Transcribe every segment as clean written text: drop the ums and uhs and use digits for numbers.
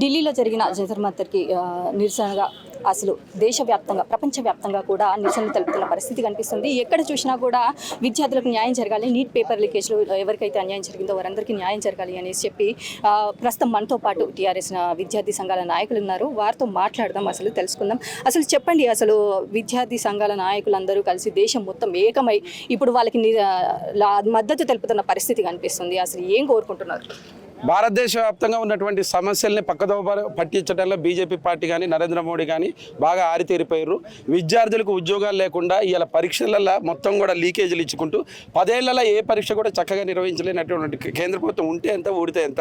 ఢిల్లీలో జరిగిన జంతర్ మంతర్కి నిరసనగా అసలు దేశవ్యాప్తంగా ప్రపంచవ్యాప్తంగా కూడా నిరసనలు తెలుపుతున్న పరిస్థితి కనిపిస్తుంది. ఎక్కడ చూసినా కూడా విద్యార్థులకు న్యాయం జరగాలి, నీట్ పేపర్ లీకేజ్లో ఎవరికైతే అన్యాయం జరిగిందో వారందరికీ న్యాయం జరగాలి అనేసి చెప్పి ప్రస్తుతం మనతో పాటు టీఆర్ఎస్ విద్యార్థి సంఘాల నాయకులు ఉన్నారు. వారితో మాట్లాడదాం, అసలు తెలుసుకుందాం. అసలు చెప్పండి, అసలు విద్యార్థి సంఘాల నాయకులందరూ కలిసి దేశం మొత్తం ఏకమై ఇప్పుడు వాళ్ళకి మద్దతు తెలుపుతున్న పరిస్థితి కనిపిస్తుంది. అసలు ఏం కోరుకుంటున్నారు? భారతదేశ వ్యాప్తంగా ఉన్నటువంటి సమస్యల్ని పక్కదోవ పట్టించడంలో బీజేపీ పార్టీ కానీ నరేంద్ర మోడీ కానీ బాగా ఆరితేరిపోయారు. విద్యార్థులకు ఉద్యోగాలు లేకుండా ఇలా పరీక్షలలో మొత్తం కూడా లీకేజీలు ఇచ్చుకుంటూ 10 ఏళ్లలో ఏ పరీక్ష కూడా చక్కగా నిర్వహించలేనటువంటి కేంద్ర ప్రభుత్వం ఉంటే ఎంత ఊడితే ఎంత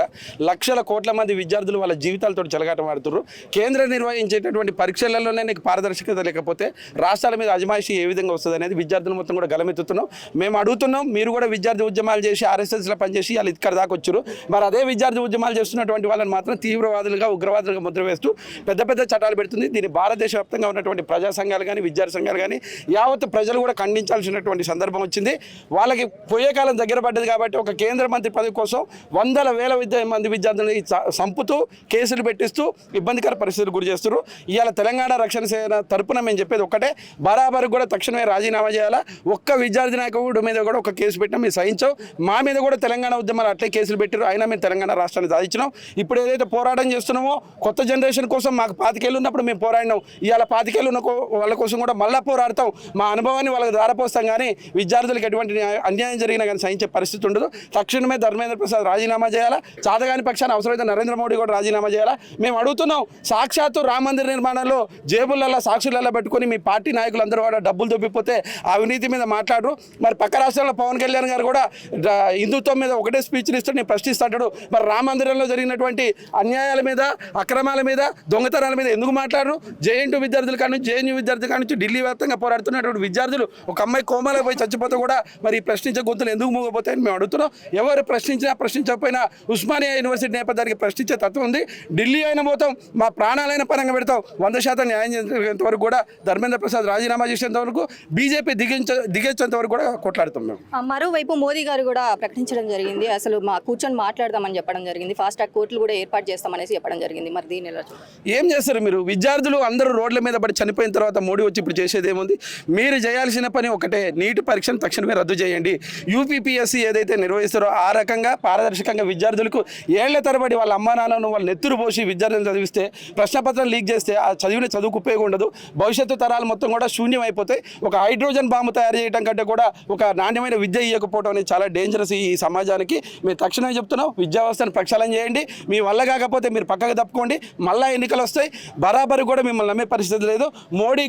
లక్షల కోట్ల మంది విద్యార్థులు వాళ్ళ జీవితాలతో చెలగాటమాడుతున్నారు. కేంద్రం నిర్వహించేటటువంటి పరీక్షలలోనే నీకు పారదర్శకత లేకపోతే రాష్ట్రాల మీద అజమాయిషీ ఏ విధంగా వస్తుంది అనేది విద్యార్థులు మొత్తం కూడా గలమెత్తుతున్నాం. మేము అడుగుతున్నాం, మీరు కూడా విద్యార్థి ఉద్యమాలు చేసి ఆర్ఎస్ఎస్లో పనిచేసి వాళ్ళు ఇక్కడ దాకా వచ్చారు. మరి అదే విద్యార్థి ఉద్యమాలు చేస్తున్నటువంటి వాళ్ళని మాత్రం తీవ్రవాదులుగా ఉగ్రవాదులుగా ముద్ర వేస్తూ పెద్ద పెద్ద చట్టాలు పెడుతుంది. దీన్ని భారతదేశ వ్యాప్తంగా ఉన్నటువంటి ప్రజా సంఘాలు కానీ విద్యార్థి సంఘాలు కానీ యావత్ ప్రజలు కూడా ఖండించాల్సినటువంటి సందర్భం వచ్చింది. వాళ్ళకి పోయే కాలం దగ్గర పడ్డది కాబట్టి ఒక కేంద్ర మంత్రి పదవి కోసం వందల వేల మంది విద్యార్థులని చంపుతూ కేసులు పెట్టిస్తూ ఇబ్బందికర పరిస్థితులు గురి చేస్తున్నారు. ఇవాళ తెలంగాణ రక్షణ సేన తరపున మేము చెప్పేది ఒక్కటే, బరాబర్ కూడా తక్షణమే రాజీనామా చేయాలా. ఒక్క విద్యార్థి నాయకుడు మీద కూడా ఒక కేసు పెట్టినా మేము సహించాం. మా మీద కూడా తెలంగాణ ఉద్యమాలు అట్లే కేసులు పెట్టారు, అయినా మేము తెలంగాణ రాష్ట్రాన్ని సాధించినాం. ఇప్పుడు ఏదైతే పోరాటం చేస్తున్నామో కొత్త జనరేషన్ కోసం మాకు 25 ఏళ్ళు ఉన్నప్పుడు మేము పోరాడినాం. ఇవాళ 25 ఏళ్ళు ఉన్న వాళ్ళ కోసం కూడా మళ్ళీ పోరాడతాం. మా అనుభవాన్ని వాళ్ళకి ధారపోస్తాం. కానీ విద్యార్థులకు ఎటువంటి అన్యాయం జరిగినా కానీ సహించే పరిస్థితి ఉండదు. తక్షణమే ధర్మేంద్ర ప్రసాద్ రాజీనామా చేయాలా. చాతగాని పక్షాన అవసరమైతే నరేంద్ర మోడీ కూడా రాజీనామా చేయాలా. మేము అడుగుతున్నాం, సాక్షాత్తు రామ మందిర నిర్మాణంలో జేబులలో సాక్షులలో పెట్టుకొని మీ పార్టీ నాయకులందరూ కూడా డబ్బులు దొబ్బిపోతే అవినీతి మీద మాట్లాడరు. మరి పక్క రాష్ట్రంలో పవన్ కళ్యాణ్ గారు కూడా హిందుత్వం మీద ఒకటే స్పీచ్లు ఇస్తూ నేను ప్రశ్నిస్తాడు. మరి రామ మందిరంలో జరిగినటువంటి అన్యాయాల మీద, అక్రమాల మీద, దొంగతనాల మీద ఎందుకు మాట్లాడరు? జేఎన్‌టూ విద్యార్థుల కాడి నుంచి, జేఎన్‌యూ విద్యార్థుల కాడి నుంచి ఢిల్లీ వ్యాప్తంగా పోరాడుతున్నటువంటి విద్యార్థులు ఒక అమ్మాయి కోమాలో పోయి చచ్చిపోతే కూడా మరి ప్రశ్నించే గొంతులు ఎందుకు మూగపోతాయని మేము అడుగుతున్నాం. ఎవరు ప్రశ్నించకపోయినా ఉస్మానియా యూనివర్సిటీ నేపథ్యానికి ప్రశ్నించే తత్వం ఉంది. ఢిల్లీ అయిన పోతాం, మా ప్రాణాలైన పరంగా పెడతాం. 100% న్యాయం చేసేంత వరకు కూడా ధర్మేంద్ర ప్రసాద్ రాజీనామా చేసేంత వరకు, బీజేపీ దిగేంత వరకు కూడా కొట్లాడుతాం మేము. మరోవైపు మోదీ గారు కూడా ప్రకటించడం జరిగింది, అసలు కూర్చొని మాట్లాడదామని చెప్పడం జరిగింది. ఫాస్ట్ ట్రాక్ కోర్టులు కూడా ఏర్పాటు చేస్తామనేసి చెప్పడం జరిగింది. మరి దీని ఎలా ఏం చేస్తారు మీరు? విద్యార్థులు అందరూ రోడ్ల మీద పడి చనిపోయిన తర్వాత మోడీ వచ్చి ఇప్పుడు చేసేది ఏముంది? మీరు చేయాల్సిన పని ఒకటే, నీటి పరీక్షను తక్షణమే రద్దు చేయండి. యూపీపీఎస్సీ ఏదైతే నిర్వహిస్తారో ఆ రకంగా పారదర్శకంగా విద్యార్థులకు ఏళ్ల తరబడి వాళ్ళ అమ్మా నాన్నను వాళ్ళు నెత్తురు పోసి విద్యార్థులను చదివిస్తే, ప్రశ్నపత్రం లీక్ చేస్తే ఆ చదివిన చదువుకు ఉపయోగం ఉండదు. భవిష్యత్తు తరాలు మొత్తం కూడా శూన్యం అయిపోతాయి. ఒక హైడ్రోజన్ బాంబు తయారు చేయడం కంటే కూడా ఒక నాణ్యమైన విద్య ఇవ్వకపోవడం అనేది చాలా డేంజరస్ ఈ సమాజానికి. మేము తక్షణమే చెప్తున్నాం, విద్యా వ్యవస్థను ప్రక్షాళన చేయండి. మీ వల్ల కాకపోతే మీరు పక్కకు తప్పుకోండి. మళ్ళీ ఎన్నికలు వస్తాయి, బరాబరు కూడా మిమ్మల్ని నమ్మే పరిస్థితి లేదు.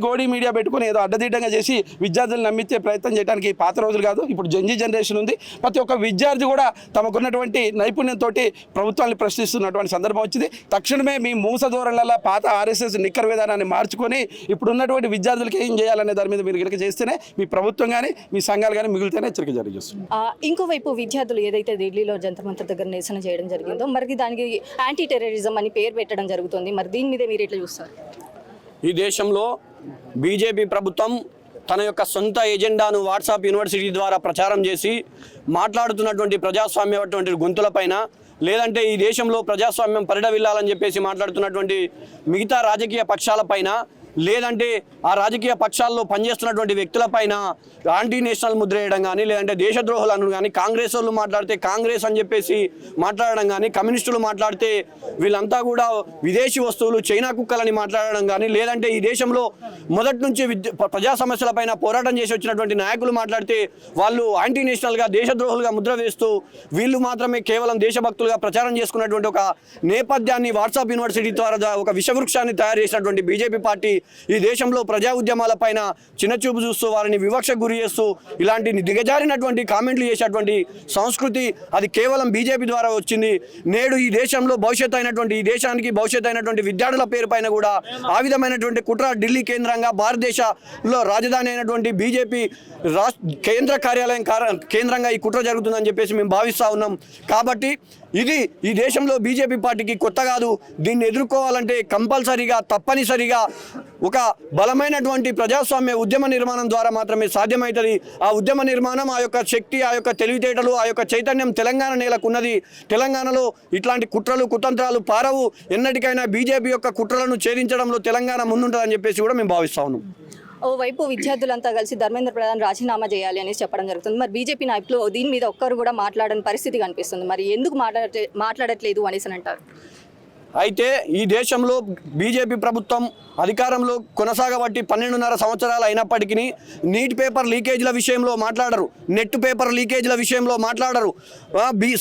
గోడీ మీడియా పెట్టుకుని ఏదో అడ్డదిడ్డంగా చేసి విద్యార్థులు నమ్మించే ప్రయత్నం చేయడానికి పాత రోజులు కాదు. ఇప్పుడు జనరేషన్ ఉంది. ప్రతి ఒక్క విద్యార్థి కూడా తమకున్నటువంటి నైపుణ్యంతో ప్రభుత్వాన్ని ప్రశ్నిస్తున్నటువంటి సందర్భం వచ్చింది. తక్షణమే మీ మూస ధోరణుల పాత ఆర్ఎస్ఎస్ నిక్కర విధానాన్ని మార్చుకొని ఇప్పుడు ఉన్నటువంటి విద్యార్థులకు ఏం చేయాలనే దాని మీద మీరు కనుక చేస్తేనే మీ ప్రభుత్వం కానీ మీ సంఘాలు కానీ మిగిలితేనే హెచ్చరిక జారీ చేస్తుంది. ఇంకోవైపు విద్యార్థులు ఏదైతే ఢిల్లీలో జంతర్ మంతర్ దగ్గర నిరసన చేయడం జరిగిందో, మరి దానికి యాంటీ టెర్రరిజం అని పేరు పెట్టడం జరుగుతుంది. మరి దీని మీద మీరు ఎట్లా చూస్తారు? ఈ దేశంలో బీజేపీ ప్రభుత్వం తన యొక్క సొంత ఎజెండాను వాట్సాప్ యూనివర్సిటీ ద్వారా ప్రచారం చేసి మాట్లాడుతున్నటువంటి ప్రజాస్వామ్యటువంటి గొంతులపైన, లేదంటే ఈ దేశంలో ప్రజాస్వామ్యం పరిడవిల్లాలని చెప్పేసి మాట్లాడుతున్నటువంటి మిగతా రాజకీయ పక్షాలపైన, లేదంటే ఆ రాజకీయ పక్షాల్లో పనిచేస్తున్నటువంటి వ్యక్తులపైన యాంటీ నేషనల్ ముద్ర వేయడం కానీ, లేదంటే దేశద్రోహులను కానీ, కాంగ్రెస్ వాళ్ళు మాట్లాడితే కాంగ్రెస్ అని చెప్పేసి మాట్లాడడం కానీ, కమ్యూనిస్టులు మాట్లాడితే వీళ్ళంతా కూడా విదేశీ వస్తువులు చైనా కుక్కలని మాట్లాడడం కానీ, లేదంటే ఈ దేశంలో మొదటి నుంచి ప్రజా సమస్యలపైన పోరాటం చేసి వచ్చినటువంటి నాయకులు మాట్లాడితే వాళ్ళు యాంటీ నేషనల్గా, దేశద్రోహులుగా ముద్ర వేస్తూ వీళ్ళు మాత్రమే కేవలం దేశభక్తులుగా ప్రచారం చేసుకున్నటువంటి ఒక నేపథ్యాన్ని వాట్సాప్ యూనివర్సిటీ ద్వారా ఒక విషవృక్షాన్ని తయారు చేసినటువంటి బీజేపీ పార్టీ ఈ దేశంలో ప్రజా ఉద్యమాలపైన చిన్నచూపు చూస్తూ వారిని వివక్షకు గురి చేస్తూ ఇలాంటి దిగజారినటువంటి కామెంట్లు చేసేటువంటి సంస్కృతి అది కేవలం బీజేపీ ద్వారా వచ్చింది. నేడు ఈ దేశంలో భవిష్యత్తు అయినటువంటి, ఈ దేశానికి భవిష్యత్తు అయినటువంటి విద్యార్థుల పేరు పైన కూడా ఆ విధమైనటువంటి కుట్ర ఢిల్లీ కేంద్రంగా, భారతదేశంలో రాజధాని అయినటువంటి బీజేపీ కేంద్ర కార్యాలయం కేంద్రంగా ఈ కుట్ర జరుగుతుందని చెప్పేసి మేము భావిస్తూ ఉన్నాం. కాబట్టి ఇది ఈ దేశంలో బీజేపీ పార్టీకి కొత్త కాదు. దీన్ని ఎదుర్కోవాలంటే కంపల్సరీగా తప్పనిసరిగా ఒక బలమైనటువంటి ప్రజాస్వామ్య ఉద్యమ నిర్మాణం ద్వారా మాత్రమే సాధ్యమవుతుంది. ఆ ఉద్యమ నిర్మాణం, ఆ యొక్క శక్తి, ఆ యొక్క తెలివితేటలు, ఆ యొక్క చైతన్యం తెలంగాణ నేలకున్నది. తెలంగాణలో ఇట్లాంటి కుట్రలు కుతంత్రాలు పారవు. ఎన్నటికైనా బీజేపీ యొక్క కుట్రలను ఛేదించడంలో తెలంగాణ ముందుంటుందని చెప్పేసి కూడా మేము భావిస్తా ఉన్నాం. ఓవైపు విద్యార్థులంతా కలిసి ధర్మేంద్ర ప్రధాన్ రాజీనామా చేయాలి అనేసి చెప్పడం జరుగుతుంది. మరి బీజేపీ నాయకులు దీని మీద ఒక్కరు కూడా మాట్లాడని పరిస్థితి కనిపిస్తుంది. మరి ఎందుకు మాట్లాడట్లేదు అనేసి అంటారు? అయితే ఈ దేశంలో బీజేపీ ప్రభుత్వం అధికారంలో కొనసాగబట్టి 12.5 సంవత్సరాలు అయినప్పటికీ నీట్ పేపర్ లీకేజీల విషయంలో మాట్లాడరు, నెట్ పేపర్ లీకేజీల విషయంలో మాట్లాడరు,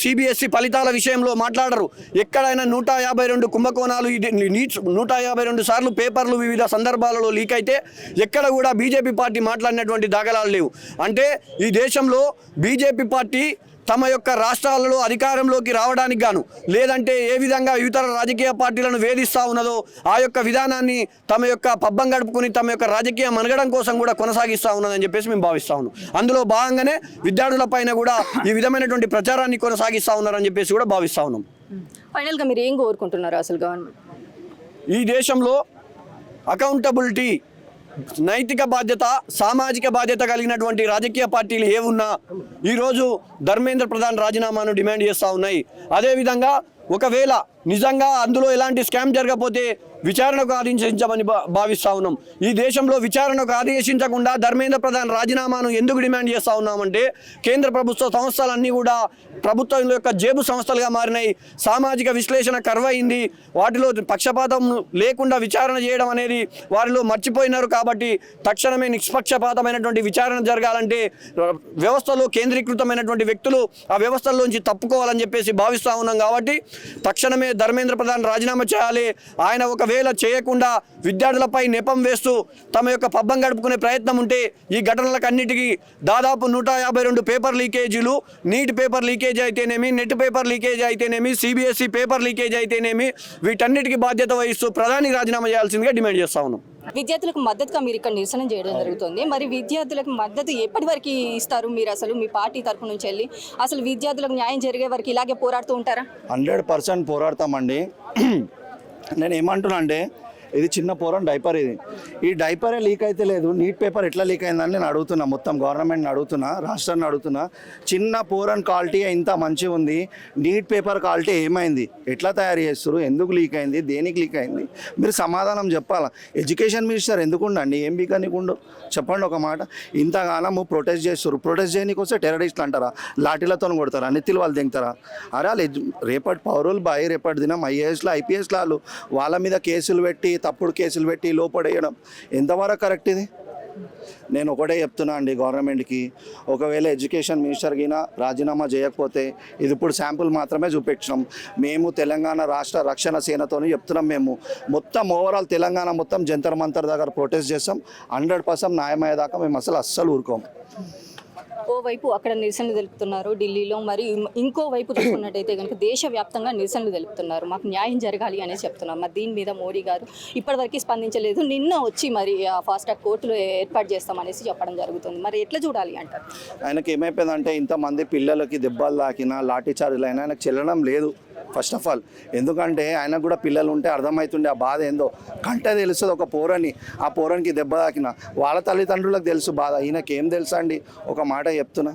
సిబిఎస్ఈ ఫలితాల విషయంలో మాట్లాడరు. ఎక్కడైనా 152 కుంభకోణాలు, 152 సార్లు పేపర్లు వివిధ సందర్భాలలో లీక్ అయితే ఎక్కడ కూడా బీజేపీ పార్టీ మాట్లాడినటువంటి దాఖలాలు లేవు. అంటే ఈ దేశంలో బీజేపీ పార్టీ తమ యొక్క రాష్ట్రాలలో అధికారంలోకి రావడానికి గాను, లేదంటే ఏ విధంగా ఇతర రాజకీయ పార్టీలను వేధిస్తూ ఉన్నదో ఆ యొక్క విధానాన్ని తమ యొక్క పబ్బం గడుపుకుని తమ యొక్క రాజకీయ మనుగడం కోసం కూడా కొనసాగిస్తూ ఉన్నదని చెప్పేసి మేము భావిస్తా ఉన్నాం. అందులో భాగంగానే విద్యార్థులపైన కూడా ఈ విధమైనటువంటి ప్రచారాన్ని కొనసాగిస్తూ ఉన్నారని చెప్పేసి కూడా భావిస్తా ఉన్నాం. ఫైనల్గా మీరు ఏం కోరుకుంటున్నారు అసలు గవర్నమెంట్? ఈ దేశంలో అకౌంటబిలిటీ, నైతిక బాధ్యత, సామాజిక బాధ్యత కలిగినటువంటి రాజకీయ పార్టీలు ఏవున్నా ఈరోజు ధర్మేంద్ర ప్రధాన్ రాజీనామాను డిమాండ్ చేస్తూ ఉన్నాయి. అదేవిధంగా ఒకవేళ నిజంగా అందులో ఎలాంటి స్కామ్ జరగకపోతే విచారణకు ఆదేశించమని భావిస్తూ ఉన్నాం. ఈ దేశంలో విచారణకు ఆదేశించకుండా ధర్మేంద్ర ప్రధాన్ రాజీనామాను ఎందుకు డిమాండ్ చేస్తూ ఉన్నామంటే కేంద్ర ప్రభుత్వ సంస్థలన్నీ కూడా ప్రభుత్వం యొక్క జేబు సంస్థలుగా మారినాయి. సామాజిక విశ్లేషణ కరువైంది. వాటిలో పక్షపాతం లేకుండా విచారణ చేయడం అనేది వారిలో మర్చిపోయినారు. కాబట్టి తక్షణమే నిష్పక్షపాతమైనటువంటి విచారణ జరగాలంటే వ్యవస్థలో కేంద్రీకృతమైనటువంటి వ్యక్తులు ఆ వ్యవస్థల్లోంచి తప్పుకోవాలని చెప్పేసి భావిస్తూ ఉన్నాం. కాబట్టి తక్షణమే ధర్మేంద్ర ప్రధాన్ రాజీనామా చేయాలి. ఆయన ఒకవేళ చేయకుండా విద్యార్థులపై నెపం వేస్తూ తమ యొక్క పబ్బం గడుపుకునే ప్రయత్నం ఉంటే ఈ ఘటనలకు అన్నిటికీ దాదాపు 152 పేపర్ లీకేజీలు, నీట్ పేపర్ లీకేజ్ అయితేనేమి, నెట్ పేపర్ లీకేజ్ అయితేనేమి, సిబిఎస్ఈ పేపర్ లీకేజ్ అయితేనేమి, వీటన్నిటికీ బాధ్యత వహిస్తూ ప్రధాని రాజీనామా చేయాల్సిందిగా డిమాండ్ చేస్తా ఉన్నాం. విద్యార్థులకు మద్దతుగా మీరు ఇక్కడ నిరసన చేయడం జరుగుతుంది. మరి విద్యార్థులకు మద్దతు ఎప్పటి వరకు ఇస్తారు మీరు? అసలు మీ పార్టీ తరఫు నుంచి వెళ్ళి అసలు విద్యార్థులకు న్యాయం జరిగే వరకు ఇలాగే పోరాడుతూ ఉంటారా? 100% పోరాడతామండి. నేను ఏమంటున్నా అంటే ఇది చిన్న పోరం డైపర్, ఈ డైపరే లీక్ అయితే లేదు, నీట్ పేపర్ ఎట్లా లీక్ అయిందని నేను అడుగుతున్నా. మొత్తం గవర్నమెంట్ని అడుగుతున్నా, రాష్ట్రాన్ని అడుగుతున్నా. చిన్న పోరన్ క్వాలిటీ ఇంత మంచిగా ఉంది, నీట్ పేపర్ క్వాలిటీ ఏమైంది, ఎట్లా తయారు చేస్తారు, ఎందుకు లీక్ అయింది, దేనికి లీక్ అయింది, మీరు సమాధానం చెప్పాలా. ఎడ్యుకేషన్ మినిస్టర్ ఎందుకుండండి, ఏం బీకనికుండు చెప్పండి ఒక మాట. ఇంతగానము ప్రొటెస్ట్ చేస్తారు, ప్రొటెస్ట్ చేయడానికి వస్తే టెర్రరిస్టులు అంటారా, లాఠీలతో కొడతారా, నెత్తిలు వాళ్ళు దింగుతారా? అరే వాళ్ళు రేపటి పౌరులు రేపటి దినం ఐఏఎస్లు ఐపీఎస్లు వాళ్ళ మీద కేసులు పెట్టి, తప్పుడు కేసులు పెట్టి లోపడేయడం ఎంతవరకు కరెక్ట్? ఇది నేను ఒకటే చెప్తున్నా అండి గవర్నమెంట్కి, ఒకవేళ ఎడ్యుకేషన్ మినిస్టర్కి రాజీనామా చేయకపోతే, ఇది ఇప్పుడు శాంపుల్ మాత్రమే చూపించినాం, మేము తెలంగాణ రాష్ట్ర రక్షణ సేనతో చెప్తున్నాం, మేము మొత్తం ఓవరాల్ తెలంగాణ మొత్తం జంతర్ మంతర్ దగ్గర ప్రొటెస్ట్ చేస్తాం. 100% న్యాయమయ్యేదాకా మేము అస్సలు ఊరుకోం. ఓవైపు అక్కడ నిరసనలు తెలుపుతున్నారు ఢిల్లీలో, మరి ఇంకో వైపు చూసుకున్నట్టయితే కనుక దేశవ్యాప్తంగా నిరసనలు తెలుపుతున్నారు. మాకు న్యాయం జరగాలి అనేసి చెప్తున్నారు. మరి దీని మీద మోడీ గారు ఇప్పటివరకు స్పందించలేదు. నిన్న వచ్చి మరి ఫాస్ట్ ట్రాక్ కోర్టులో ఏర్పాటు చేస్తామనేసి చెప్పడం జరుగుతుంది. మరి ఎట్లా చూడాలి అంటారు? ఆయనకి ఏమైపోయిందంటే ఇంతమంది పిల్లలకి దెబ్బలు తాకినా, లాఠీ చార్జీలు అయినా ఆయనకు చెల్లడం లేదు ఫస్ట్ ఆఫ్ ఆల్. ఎందుకంటే ఆయనకు కూడా పిల్లలు ఉంటే అర్థమవుతుండే ఆ బాధ ఏందో. కంటే తెలుస్తుంది ఒక పోరని, ఆ పోరనికి దెబ్బ తాకిన వాళ్ళ తల్లిదండ్రులకు తెలుసు బాధ, ఈయనకేం తెలుసా అండి? ఒక మాట చెప్తున్నా,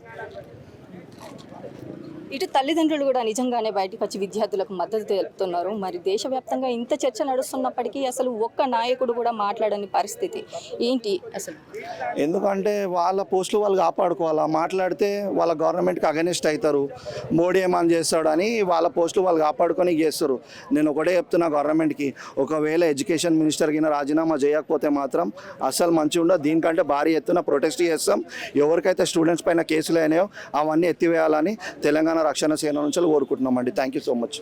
ఇటు తల్లిదండ్రులు కూడా నిజంగానే బయటకు వచ్చి విద్యార్థులకు మద్దతు తెలుపుతున్నారు. మరి దేశవ్యాప్తంగా ఇంత చర్చ నడుస్తున్నప్పటికీ అసలు ఒక్క నాయకుడు కూడా మాట్లాడని పరిస్థితి ఏంటి అసలు? ఎందుకంటే వాళ్ళ పోస్టులు వాళ్ళు కాపాడుకోవాలా, మాట్లాడితే వాళ్ళ గవర్నమెంట్కి అగెనిస్ట్ అవుతారు, మోడీ ఏమని చేస్తాడని వాళ్ళ పోస్టులు వాళ్ళు కాపాడుకొని చేస్తారు. నేను ఒకటే చెప్తున్నా గవర్నమెంట్కి, ఒకవేళ ఎడ్యుకేషన్ మినిస్టర్కి రాజీనామా చేయకపోతే మాత్రం అస్సలు మంచిగా ఉండదు. దీనికంటే భారీ ఎత్తున ప్రొటెస్ట్ చేస్తాం. ఎవరికైతే స్టూడెంట్స్ పైన కేసులు అయినాయో అవన్నీ ఎత్తివేయాలని తెలంగాణ రక్షణ సేన నుంచి కోరుకుంటున్నామండి. Thank you so much.